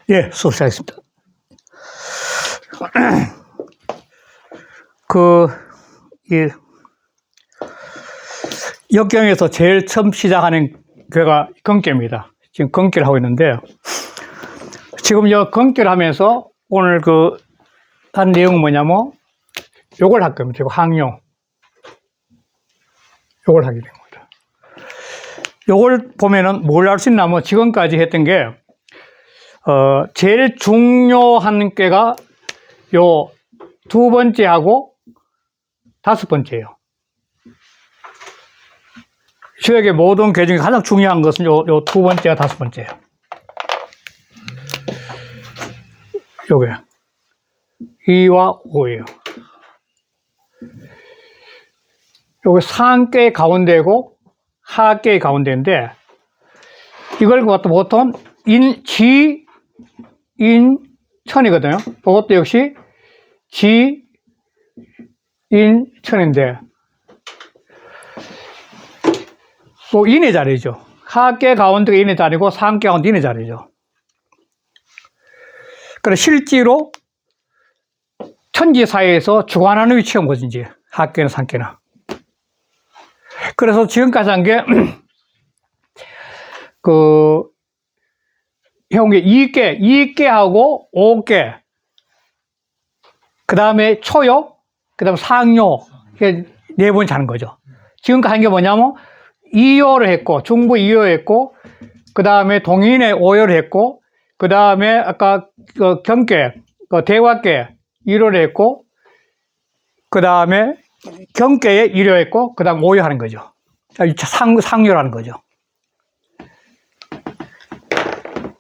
예, 수업 시작하겠습니다. 역경에서 제일 처음 시작하는 교회가 건교입니다. 지금 건교를 하고 있는데, 지금 이 건교를 하면서 오늘 한 내용은 뭐냐면, 요걸 할 겁니다. 이거 항용. 요걸 하게 된 겁니다. 요걸 보면은 뭘 알 수 있냐면, 지금까지 했던 게, 제일 중요한 꾀가 요 두 번째하고 다섯 번째예요. 주역의 모든 꾀 중에 가장 중요한 것은 요 두 번째와 다섯 번째예요. 요게 2와 5예요. 요게 상꾀의 가운데고 하꾀의 가운데인데, 이걸 갖다 보통 지, 인, 천이거든요. 그것도 역시 지, 인, 천인데, 또 인의 자리죠. 하께 가운데가 인의 자리고 상께 가운데 인의 자리죠. 그래서 실제로 천지 사이에서 주관하는 위치가 뭐든지 하께나 상께나. 그래서 지금까지 한 게 해온 게 2꾀하고 5꾀, 그 다음에 초요, 그 다음에 상요, 네 번째 하는 거죠. 지금까지 한 게 뭐냐면, 2요를 했고, 중부 2요 했고, 그 다음에 동인의 5요를 했고, 그 다음에 아까 경꾀, 대화꾀 1요를 했고, 그 다음에 경꾀에 1요 했고, 그 다음 5요 하는 거죠. 상요라는 거죠.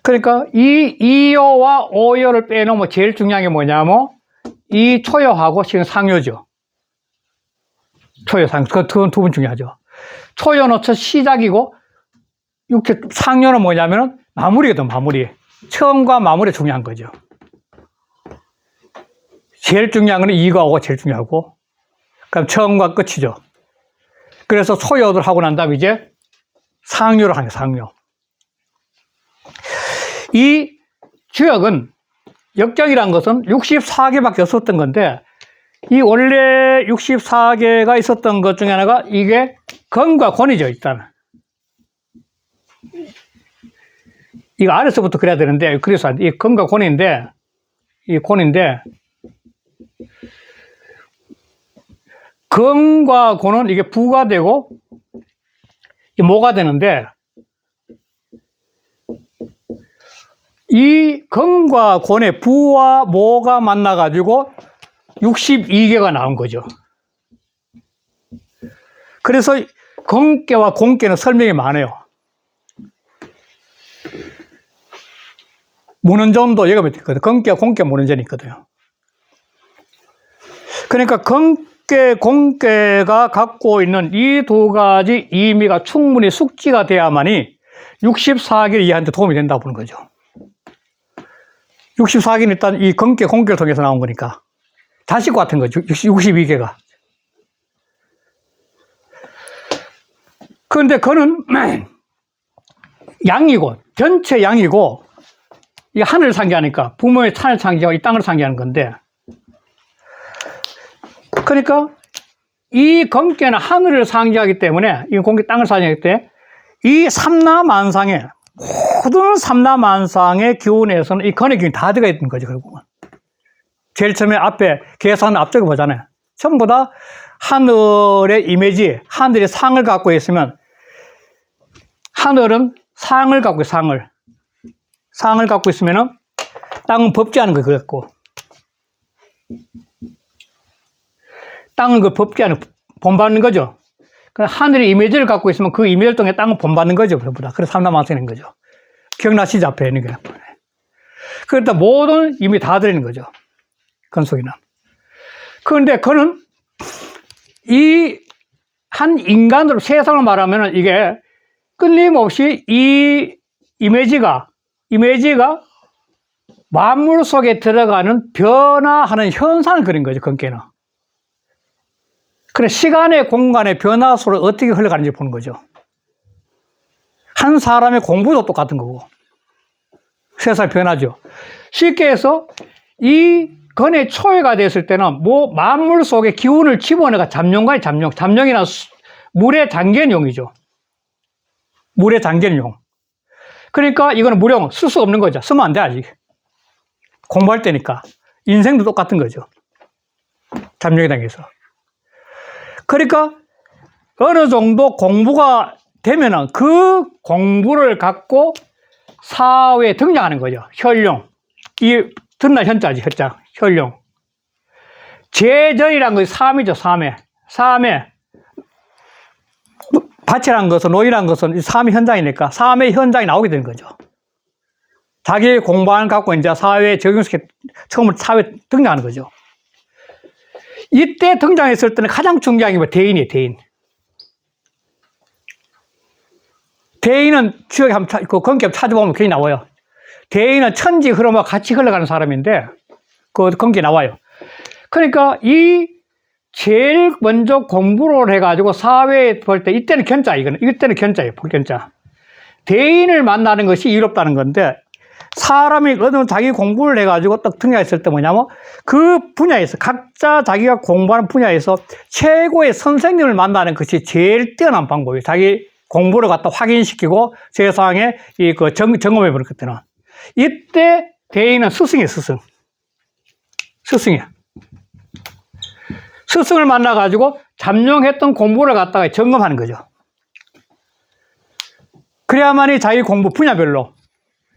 그러니까 이 2요와 5요를 빼놓으면 제일 중요한 게 뭐냐면, 이 초요하고 지금 상요죠. 초요, 상요. 그건 두 번 중요하죠. 초요는 첫 시작이고, 상요는 뭐냐면 마무리거든, 마무리. 처음과 마무리 중요한 거죠. 제일 중요한 건 2가 5가 제일 중요하고, 그럼 처음과 끝이죠. 그래서 초요를 하고 난 다음에 이제 상요를 하는 거예요, 상요. 이 주역은 역경이라는 것은 64개밖에 없었던 건데, 이 원래 64개가 있었던 것 중에 하나가 이게 건과 권이죠, 일단. 이거 아래서부터 그래야 되는데, 그래서 이 건과 권인데, 이 권인데, 건과 권은 이게 부가 되고, 이 모가 되는데, 이 건과 권의 부와 모가 만나가지고 62개가 나온 거죠. 그래서 건께와 공께는 설명이 많아요. 문헌전도 여기가 있거든요. 건께와 공께 문헌전이 있거든요. 그러니까 건께, 공께가 갖고 있는 이 두 가지 의미가 충분히 숙지가 돼야만이 64개를 이해하는 데 도움이 된다고 보는 거죠. 64개는 일단 이 건께, 공께를 통해서 나온 거니까. 자식과 같은 거죠. 62개가. 그런데 그는 양이고, 전체 양이고, 이 하늘을 상기하니까, 부모의 산을 상기하고 이 땅을 상기하는 건데, 그러니까 이 건께는 하늘을 상기하기 때문에, 이 공께 땅을 상기하기 때문에, 이 삼라만상에, 모든 삼라만상의 기운에서는 이 건의 기운이 다 들어가 있는 거죠, 결국은. 제일 처음에 앞에 계산 앞쪽에 보잖아요. 전부 다 하늘의 이미지, 하늘의 상을 갖고 있으면, 하늘은 상을 갖고 있어요, 상을 갖고 있으면은, 땅은 법제하는 거 그랬고, 땅은 법제하는, 본받는 거죠. 하늘의 이미지를 갖고 있으면 그 이미지를 통해 땅은 본받는 거죠, 전부 다. 그래서 삼라만상인 거죠. 기억나시죠? 앞에 있는 게. 그러니까 모든 이미 다 들어있는 거죠. 건 속에는. 그런데 그는 이 한 인간으로 세상을 말하면 이게 끊임없이 이 이미지가 만물 속에 들어가는 변화하는 현상을 그린 거죠, 건께는. 그래, 시간의 공간의 변화 속으로 어떻게 흘러가는지 보는 거죠. 한 사람의 공부도 똑같은 거고. 세상이 변하죠. 쉽게 해서 이 건의 초회가 됐을 때는 뭐 만물 속에 기운을 집어넣어가 잠룡과의 잠룡. 잠룡이나 물에 잠기는 용이죠. 물에 잠기는 용. 그러니까 이거는 무령, 쓸 수 없는 거죠. 쓰면 안 돼, 아직. 공부할 때니까. 인생도 똑같은 거죠. 잠룡에 당해서. 그러니까 어느 정도 공부가 되면은 그 공부를 갖고 사회에 등장하는 거죠. 혈용. 이 듣나 현자지, 현자. 혈용. 제전이란 것이 삼이죠, 삼회. 삼회. 밭이란 것은, 노이란 것은 삼의 현장이니까 삼의 현장이 나오게 되는 거죠. 자기 공부를 갖고 이제 사회에 적용시켜, 처음으로 사회에 등장하는 거죠. 이때 등장했을 때는 가장 중요한 게 뭐 대인이에요, 대인. 대인은 주역에 한번, 그 건기 찾아보면 그게 나와요. 대인은 천지 흐름과 같이 흘러가는 사람인데, 그 건기 나와요. 그러니까 이 제일 먼저 공부를 해가지고 사회에 볼 때, 이때는 견자, 이때는 견자예요, 복견자. 대인을 만나는 것이 이롭다는 건데, 사람이 어느 자기 공부를 해가지고 딱 등장했을 때 뭐냐면, 그 분야에서, 각자 자기가 공부하는 분야에서 최고의 선생님을 만나는 것이 제일 뛰어난 방법이에요. 자기 공부를 갖다 확인시키고 세상에 점검해보는 것들은. 이때 대인은 스승이에요, 스승. 스승이야. 스승을 만나가지고 잠룡했던 공부를 갖다가 점검하는 거죠. 그래야만이 자기 공부 분야별로,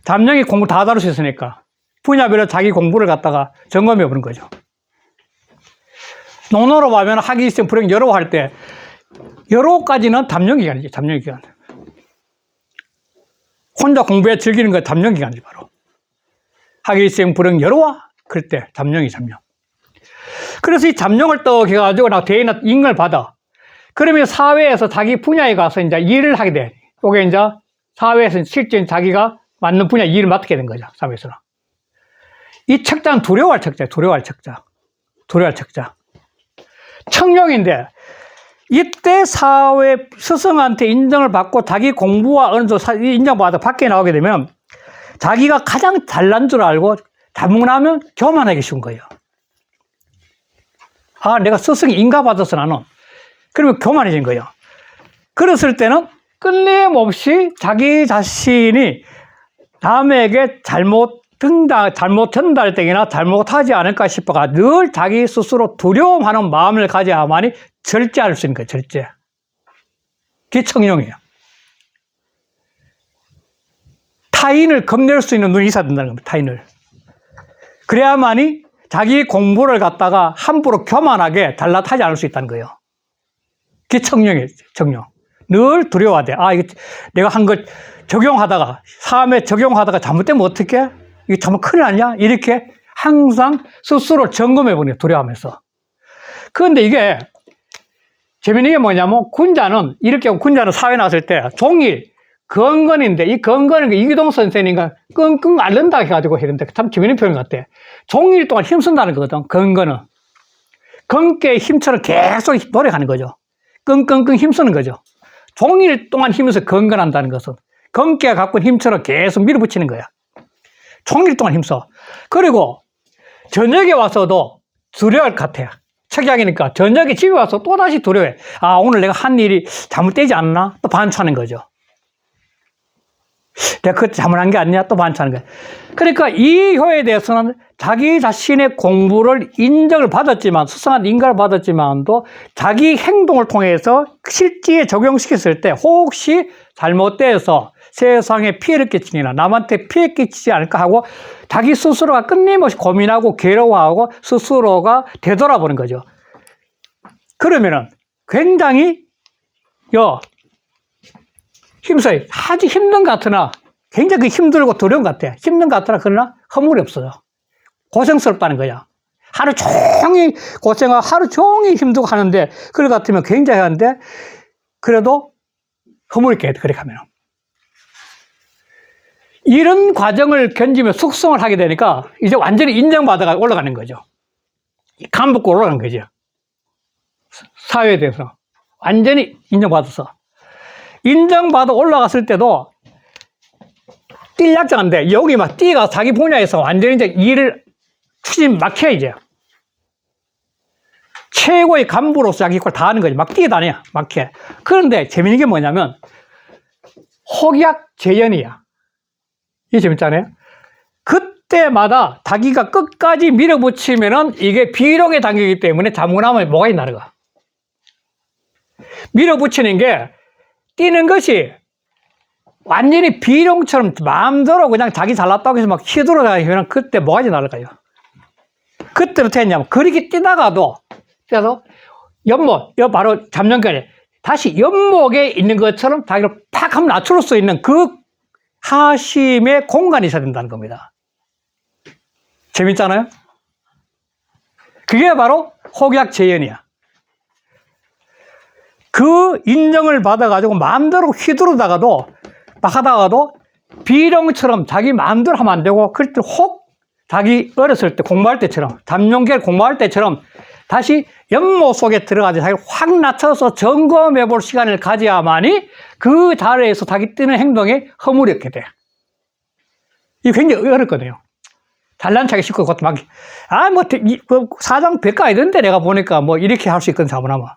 잠룡이 공부 다 다룰 수 있으니까 분야별로 자기 공부를 갖다가 점검해 보는 거죠. 논어로 보면 학이시험, 불행, 여로 할 때 여로까지는 잠룡기간이죠. 잠룡기간. 혼자 공부해 즐기는 거 잠룡기간이죠. 바로 학이시험, 불행, 여로와 그럴 때 잠룡이 잠룡. 그래서 이 잠룡을 떡 해가지고 나 대인한 인을 받아. 그러면 사회에서 자기 분야에 가서 이제 일을 하게 돼. 이게 이제 사회에서 실제 자기가 맞는 분야 일을 맡게 된 거죠. 사회에서는. 이 척자는 두려워할 척자, 두려워할 척자. 두려워할 척자. 청룡인데, 이때 사회 스승한테 인정을 받고 자기 공부와 어느 정도 인정받아 밖에 나오게 되면 자기가 가장 잘난 줄 알고 자문하면 교만하기 쉬운 거예요. 아, 내가 스승이 인가받아서 나는. 그러면 교만해진 거예요. 그랬을 때는 끊임없이 자기 자신이 남에게 잘못 전달 때나 잘못하지 않을까 싶어가 늘 자기 스스로 두려움하는 마음을 가져야만이 절제할 수 있는 거예요, 절제. 그게 청룡이에요. 타인을 겁낼 수 있는 눈이 있어야 된다는 겁니다, 타인을. 그래야만이 자기 공부를 갖다가 함부로 교만하게 잘나타지 않을 수 있다는 거예요. 그게 청룡이에요, 청룡. 늘 두려워하대. 아, 이거 내가 한 걸 적용하다가, 삶에 적용하다가 잘못되면 어떡해? 이거 잘못 큰일 아니야? 이렇게 항상 스스로 점검해 보는 거예요, 두려워하면서. 그런데 이게 재밌는 게 뭐냐면, 군자는, 이렇게 군자는 사회 나왔을 때 종일 건건인데, 이 건건은 이기동 선생님과 끙끙 앓는다 해가지고 했는데, 참 재밌는 표현 같아. 종일 동안 힘쓴다는 거거든, 건건은. 건깨의 힘처럼 계속 노력하는 거죠. 끙끙끙 힘쓰는 거죠. 종일 동안 힘에서 건건한다는 것은 건깨가 갖고 있는 힘처럼 계속 밀어붙이는 거야. 종일 동안 힘써. 그리고 저녁에 와서도 두려워할 것 같아요. 척약이니까 저녁에 집에 와서 또다시 두려워해. 아, 오늘 내가 한 일이 잘못되지 않나? 또 반추하는 거죠. 내가 그때 잘못한 게 아니냐? 또 반추하는 거야. 그러니까 이 효에 대해서는 자기 자신의 공부를 인정을 받았지만, 스승한테 인가를 받았지만도 자기 행동을 통해서 실제에 적용시켰을 때 혹시 잘못돼서 세상에 피해를 끼치거나 남한테 피해 끼치지 않을까 하고 자기 스스로가 끊임없이 고민하고 괴로워하고 스스로가 되돌아보는 거죠. 그러면은 굉장히 힘써요. 아주 힘든 것 같으나 굉장히 힘들고 두려운 것 같아. 힘든 것 같으나 그러나 허물이 없어요. 고생스럽다는 거야. 하루 종일 고생하고 하루 종일 힘들고 하는데 그럴 것 같으면 굉장히 한데 그래도 허물 있게 그렇게 하면. 이런 과정을 견디며 숙성을 하게 되니까 이제 완전히 인정받아가 올라가는 거죠. 감붙고 올라가는 거죠. 사회에 대해서. 완전히 인정받아서. 인정받아 올라갔을 때도 띨약자인데 여기 막 띠가 자기 분야에서 완전히 이제 일을 추진 막 해, 이제. 최고의 간부로서 자기 걸 다 하는 거지. 막 뛰어다녀. 막 해. 그런데 재밌는 게 뭐냐면, 혹약재연이야. 이게 재밌잖아요. 그때마다 자기가 끝까지 밀어붙이면은 이게 비룡의 단계이기 때문에 자문하면 뭐가 있나, 가 밀어붙이는 게, 뛰는 것이 완전히 비룡처럼 마음대로 그냥 자기 잘났다고 해서 막 휘두르다니면 그때 뭐가지 날아가요. 그때는 어떻게 했냐면, 그렇게 뛰다가도, 그래서 연목, 이 바로 잡념결에 다시 연목에 있는 것처럼 자기를 팍 하면 낮출 수 있는 그 하심의 공간이 있어야 된다는 겁니다. 재밌잖아요? 그게 바로 혹약재연이야. 그 인정을 받아가지고 마음대로 휘두르다가도 막 하다가도 비룡처럼 자기 마음대로 하면 안 되고 그럴 때 혹 자기 어렸을 때 공부할 때처럼 잡념결 공부할 때처럼 다시 연못 속에 들어가서 자기를 확 낮춰서 점검해 볼 시간을 가져야만이 그 자리에서 자기 뛰는 행동에 허물이 없게 돼. 이게 굉장히 어렵거든요. 잘난 척이 쉽고 그것도 막, 사장 백가 아니던데 내가 보니까 뭐 이렇게 할 수 있거든, 자문하면.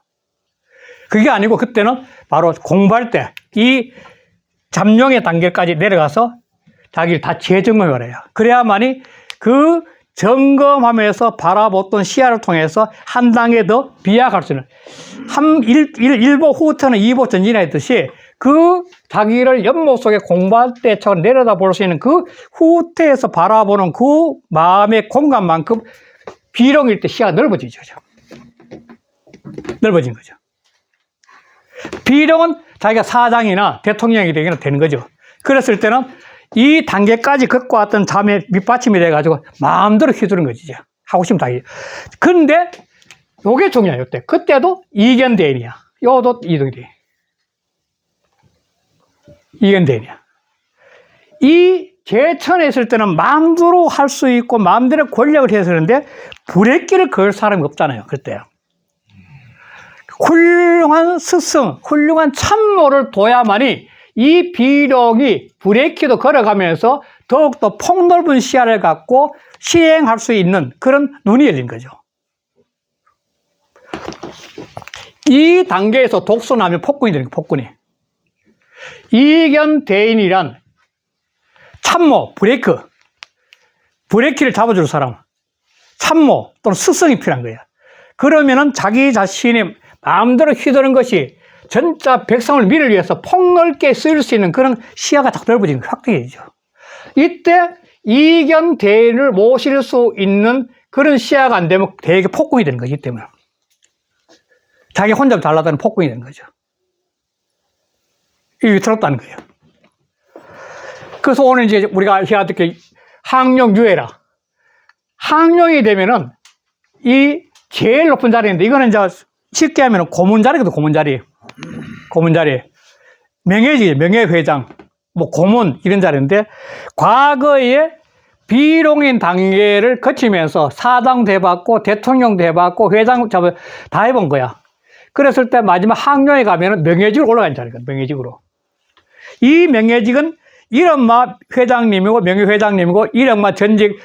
그게 아니고 그때는 바로 공부할 때 이 잠룡의 단계까지 내려가서 자기를 다 재점검해 버려요. 그래야만이 그 점검하면서 바라보던 시야를 통해서 한 단계 더 비약할 수 있는, 1보 후부터는 2보 전진했듯이 그 자기를 연못 속에 공부할 때처럼 내려다 볼 수 있는 그 후퇴에서 바라보는 그 마음의 공간만큼 비룡일 때 시야가 넓어지죠. 넓어진 거죠. 비룡은 자기가 사장이나 대통령이 되는 거죠. 그랬을 때는 이 단계까지 걷고 왔던 잠의 밑받침이 돼가지고 마음대로 휘두른 거지, 이제. 하고 싶으면 다 해. 근데, 요게 중요해요, 요때. 그때도 이견대인이야. 요도 이동대. 이견대인이야. 이 제천에 있을 때는 마음대로 할 수 있고, 마음대로 권력을 해서 그러는데, 브레이크를 걸 사람이 없잖아요, 그때. 훌륭한 스승, 훌륭한 참모를 둬야만이 이 비룡이 브레이크도 걸어가면서 더욱더 폭넓은 시야를 갖고 시행할 수 있는 그런 눈이 열린 거죠. 이 단계에서 독선하면 폭군이 되는 거예요, 폭군이. 이견대인이란 참모, 브레이크를 잡아줄 사람, 참모 또는 스승이 필요한 거예요. 그러면은 자기 자신이 마음대로 휘두르는 것이 전자 백성을 미를 위해서 폭넓게 쓰일 수 있는 그런 시야가 딱 넓어지는 게 확정이죠. 이때 이견대인을 모실 수 있는 그런 시야가 안 되면 되게 폭군이 되는 거지, 이 때문에. 자기 혼자 잘나다는 폭군이 되는 거죠. 이게 위태롭다는 거예요. 그래서 오늘 이제 우리가 해야 될 게 항룡유해라. 항룡이 되면은 이 제일 높은 자리인데 이거는 이제 쉽게 하면 고문자리거든, 고문자리. 명예지, 명예회장, 뭐 고문, 이런 자리인데, 과거에 비룡인 단계를 거치면서 사장도 해봤고, 대통령도 해봤고, 회장 다 해본 거야. 그랬을 때 마지막 항룡에 가면은 명예직으로 올라간 자리거든, 명예직으로. 이 명예직은 이른바 회장님이고, 명예회장님이고, 이른바 전직,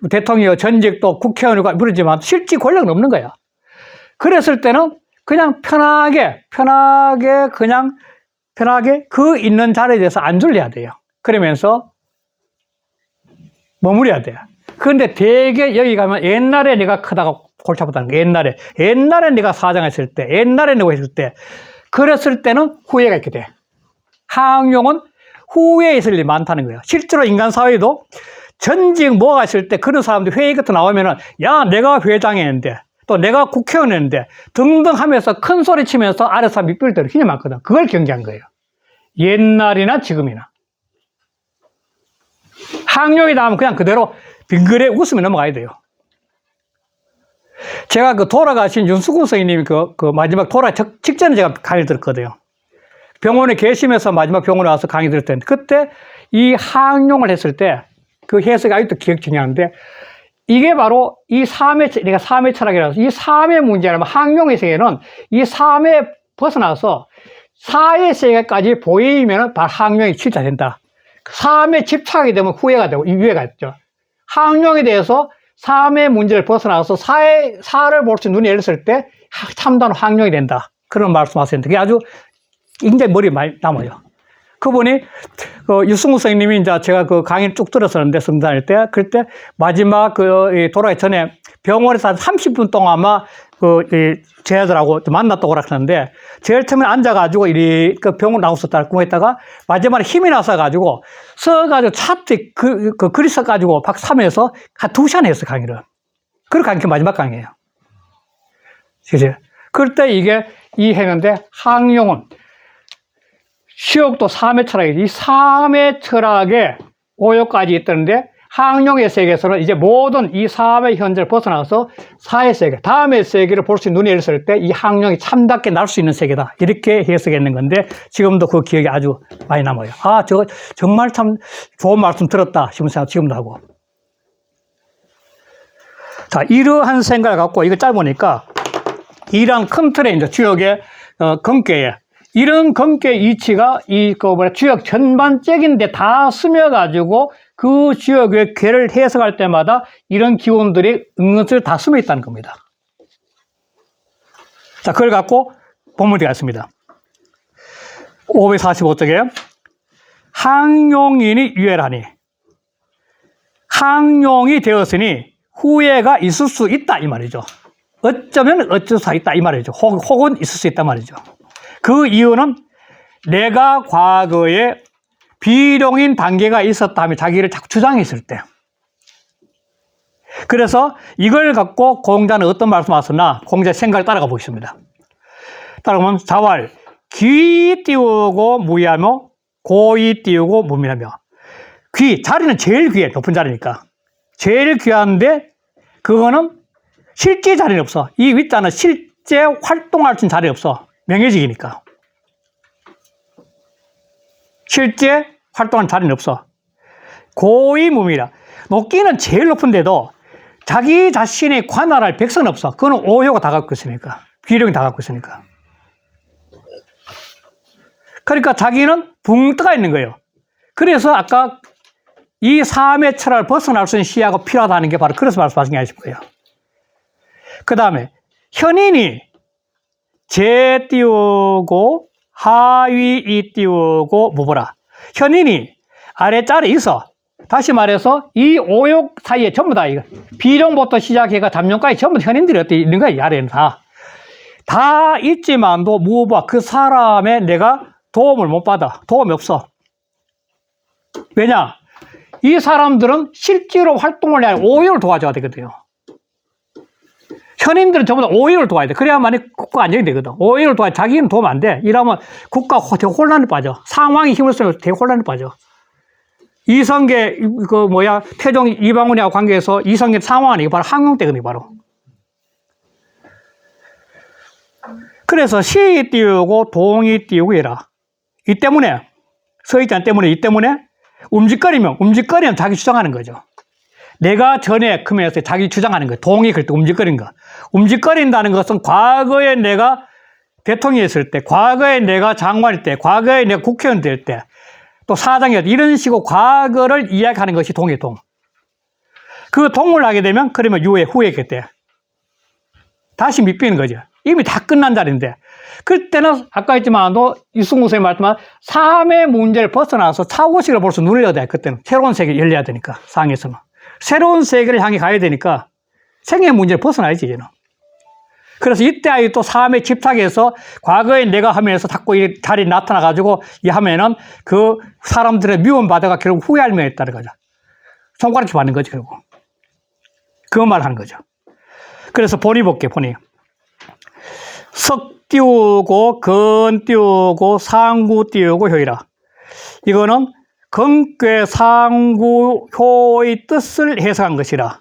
대통령, 전직도 국회의원이고, 그러지만 실제 권력은 없는 거야. 그랬을 때는 그냥 편하게 그 있는 자리에 대해서 안줄려야 돼요. 그러면서 머무려야 돼요. 그런데 되게 여기 가면 옛날에 내가 크다가 골치 아프다는 거예요. 옛날에 내가 사장했을 때, 옛날에 내가 했을 때, 그랬을 때는 후회가 있게 돼. 항룡은 후회에 있을 일이 많다는 거예요. 실제로 인간 사회도 전직 뭐가 있을 때 그런 사람들 회의 같은 나오면은, 야, 내가 회장했는데, 또 내가 국회의원이었는데 등등 하면서 큰 소리 치면서 아래서 밑빌 때로 굉장히 많거든. 그걸 경계한 거예요. 옛날이나 지금이나. 항룡이다 하면 그냥 그대로 빙그레 웃으며 넘어가야 돼요. 제가 그 돌아가신 윤수구 선생님이 그 마지막 직전에 제가 강의 들었거든요. 병원에 계시면서 마지막 병원에 와서 강의 들을 때, 그때 이 항룡을 했을 때 그 해석이 아직도 기억 중요한데, 이게 바로 이 내가 삶의 철학이라서 이 삶의 문제라면 항룡의 세계는 이 삶에 벗어나서 사회 세계까지 보이면 바로 항룡이 실체된다. 삶에 집착하게 되면 후회가 되고 유해가 있죠. 항룡에 대해서 삶의 문제를 벗어나서 사를 볼 수 눈이 열렸을 때 참다운 항룡이 된다. 그런 말씀하셨는데 그게 아주 굉장히 머리에 많이 남아요. 그분이 유승우 선생님이 이제 제가 그 강의를 쭉 들었었는데 성단할 때 그때 마지막 돌아가기 전에 병원에서 한 30분 동안 아마 제자들하고 만났다고 그러는데 제일 처음에 앉아가지고 그 병원 나왔었다고 했다가 마지막에 힘이 나서가지고 서가지고 차트 글이 써가지고 박 3에서 한 2시간 했어 강의를. 그렇게 한 게 마지막 강의예요. 그죠? 그럴 때 이게 이해했는데 항룡은 시욕도 삼의 철학이지. 이 삼의 철학에 오욕까지 있던데 항룡의 세계에서는 이제 모든 이 삼의 현재를 벗어나서 사의 세계, 다음의 세계를 볼 수 있는 눈이 열렸을 때 이 항룡이 참답게 날 수 있는 세계다. 이렇게 해석했는 건데 지금도 그 기억이 아주 많이 남아요. 아, 저거 정말 참 좋은 말씀 들었다 싶은 생각 지금도 하고. 자, 이러한 생각을 갖고 이거 짧으니까 이런 큰 틀에 이제 주역의 근계에 이런 근계의 이치가 주역 전반적인데 다 스며가지고 그 주역의 괴를 해석할 때마다 이런 기원들이 은근슬 다 스며 있다는 겁니다. 자, 그걸 갖고 본문이 있습니다. 545쪽에 항룡인이 유해라니 항룡이 되었으니 후회가 있을 수 있다 이 말이죠. 어쩌면 어쩔 수 있다 이 말이죠. 혹은 있을 수 있단 말이죠. 그 이유는 내가 과거에 비룡인 단계가 있었다며 자기를 자꾸 주장했을 때. 그래서 이걸 갖고 공자는 어떤 말씀 하셨나 공자의 생각을 따라가 보겠습니다. 따라가면 자왈 귀 띄우고 무의하며 고이 띄우고 무민하며 귀 자리는 제일 귀해 높은 자리니까 제일 귀한데 그거는 실제 자리는 없어. 이 윗자는 실제 활동할 수 있는 자리 없어. 명예직이니까. 실제 활동하는 자리는 없어. 고위무미라. 높기는 제일 높은데도 자기 자신의 관할할 백성은 없어. 그거는 오효가 다 갖고 있으니까. 비룡이 다 갖고 있으니까. 그러니까 자기는 붕 떠가 있는 거예요. 그래서 아까 이 삼의 철학을 벗어날 수 있는 시야가 필요하다는 게 바로 그래서 말씀하신 게 아니실 거예요. 그 다음에 현인이 재 띄우고 하위 이 띄우고 무보라. 현인이 아래짤에 있어. 다시 말해서 이 오욕 사이에 전부 다 이거 비룡부터 시작해가 잠룡까지 전부 다 현인들이 어디 있는 거야. 이 아래는 다 있지만도 무보라. 그 사람의 내가 도움을 못 받아. 도움이 없어. 왜냐? 이 사람들은 실제로 활동을 해야 오욕을 도와줘야 되거든요. 현인들은 전부 다 오히를 도와야 돼. 그래야만 국가가 안정이 되거든. 오히를 도와야 자기는 도움 안 돼. 이러면 국가가 되게 혼란에 빠져. 상황이 힘을 쓰면 되게 혼란에 빠져. 이성계, 태종 이방원이하고 관계해서 이성계 상황이 바로 항룡 때거든요, 바로. 그래서 시 띄우고 동이 띄우고 이라. 이 때문에, 서있잖아 때문에, 이 때문에 움직거리면 자기 주장하는 거죠. 내가 전에 크면서 자기 주장하는 거예요. 동이 그럴 때 움직거린 거. 움직거린다는 것은 과거에 내가 대통령이었을 때, 과거에 내가 장관일 때, 과거에 내가 국회의원 될 때, 또 사장이었을 때, 이런 식으로 과거를 이야기하는 것이 동이에요, 동. 그 동을 하게 되면, 그러면 후회 그때. 다시 밑비는 거죠. 이미 다 끝난 자리인데. 그때는 아까 했지만도 이승우 선생님 말씀한 삶의 문제를 벗어나서 차고식을 볼 수 눈을 열어야 돼. 그때는. 새로운 세계를 열려야 되니까, 상에서는. 새로운 세계를 향해 가야 되니까 생의 문제를 벗어나야지 이제는. 그래서 이때 아이 또 삶에 집착해서 과거에 내가 하면서 자꾸 이 자리에 나타나가지고 이 하면은 그 사람들의 미움받아가 결국 후회할 면에 있다는 거죠. 손가락질 받는 거죠 결국. 그 말 하는 거죠. 그래서 본이 볼게 본이. 석 띄우고 근 띄우고 상구 띄우고 효이라. 이거는 근괴 상구효의 뜻을 해석한 것이라.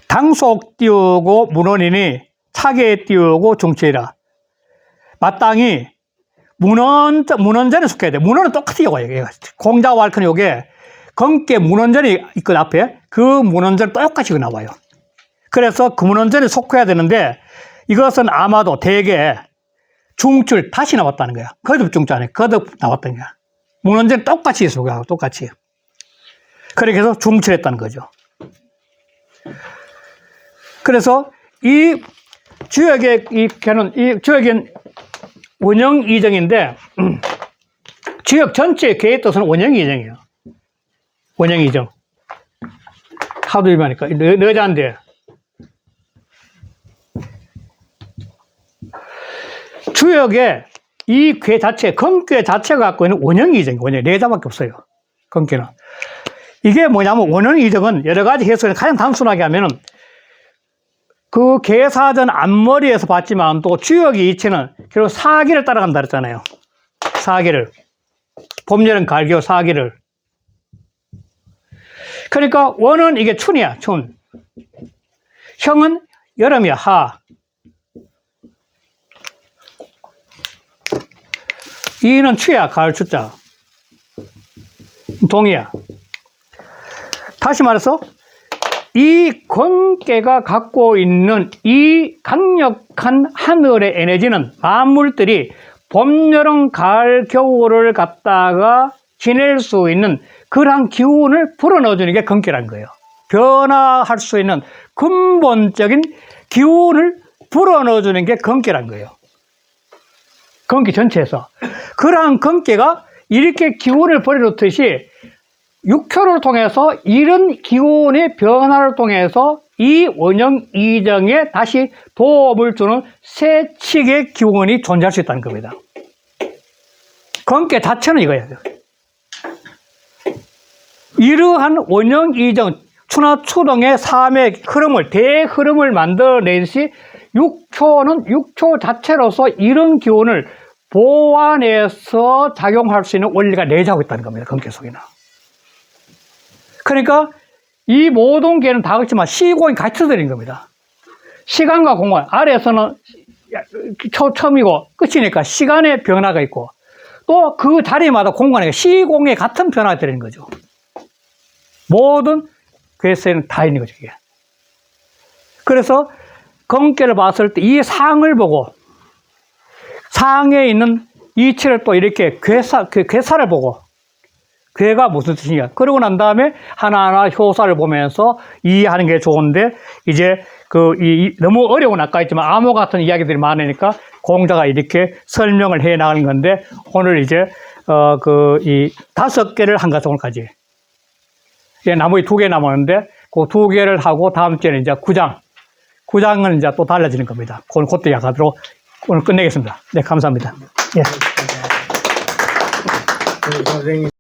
당속 띄우고 문헌이니 차계 띄우고 중치이라. 마땅히 문헌전에 속해야 돼. 문헌은 똑같이 읽어요. 공자와 왈크는 요게 근괴 문헌전이 있거든 앞에. 그 문헌전 똑같이 나와요. 그래서 그 문헌전에 속해야 되는데 이것은 아마도 대개 중출 다시 나왔다는 거야. 거듭 중출 안에 거듭 나왔다는 거야. 문헌전 똑같이 있어, 똑같이. 그렇게 해서 중출했다는 거죠. 그래서 이 주역의 이 주역은 원형 이정인데, 주역 전체의 개의 뜻은 원형 이정이에요. 원형 이정. 하도 일반이니까. 너자인데. 주역의 이 괴 자체, 건괴 자체가 갖고 있는 원형 이정이에요. 원형, 내자밖에 없어요. 건괴는. 이게 뭐냐면, 원형 이정은 여러 가지 해석을 가장 단순하게 하면은, 그 개사전 앞머리에서 봤지만 또 주역의 이치는 결국 사기를 따라간다 그랬잖아요. 사기를. 봄, 여름, 가을, 겨울 사기를. 그러니까 원은 이게 춘이야, 춘. 형은 여름이야, 하. 이는 추야, 가을 추자. 동이야. 다시 말해서 이 건괴가 갖고 있는 이 강력한 하늘의 에너지는 만물들이 봄, 여름, 가을, 겨울을 갖다가 지낼 수 있는 그러한 기운을 불어넣어주는 게 건괴라는 거예요. 변화할 수 있는 근본적인 기운을 불어넣어주는 게 건괴라는 거예요. 건괴 전체에서. 그러한 건괴가 이렇게 기운을 불어넣듯이 육효를 통해서 이런 기운의 변화를 통해서 이 원형 이정에 다시 도움을 주는 세 칙의 기운이 존재할 수 있다는 겁니다. 건괴 자체는 이거예요. 이러한 원형 이정, 추나 추동의 삶의 흐름을, 대흐름을 만들어내듯이 육효는 육효 자체로서 이런 기운을 보완해서 작용할 수 있는 원리가 내재하고 있다는 겁니다. 건괴 속에는. 그러니까 이 모든 개는 다 그렇지만 시공이 같이 들어있는 겁니다. 시간과 공간, 아래에서는 처음이고 끝이니까 시간의 변화가 있고 또 그 자리마다 공간에 시공의 같은 변화가 들어있는 거죠. 모든 괴세는 다 있는 거죠, 이게. 그래서 건괴를 봤을 때 이 상을 보고 상에 있는 이치를 또 이렇게 괴사를 보고 괴가 무슨 뜻이냐. 그러고 난 다음에 하나하나 효사를 보면서 이해하는 게 좋은데, 이제 너무 어려운 아까 했지만 암호 같은 이야기들이 많으니까 공자가 이렇게 설명을 해 나가는 건데, 오늘 이제, 이 5개를 한 것은 오늘까지. 이제 나머지 2개 남았는데, 그 2개를 하고 다음 주에는 이제 9장은 이제 또 달라지는 겁니다. 그것도 약하도록 오늘 끝내겠습니다. 네, 감사합니다. 예. 선생님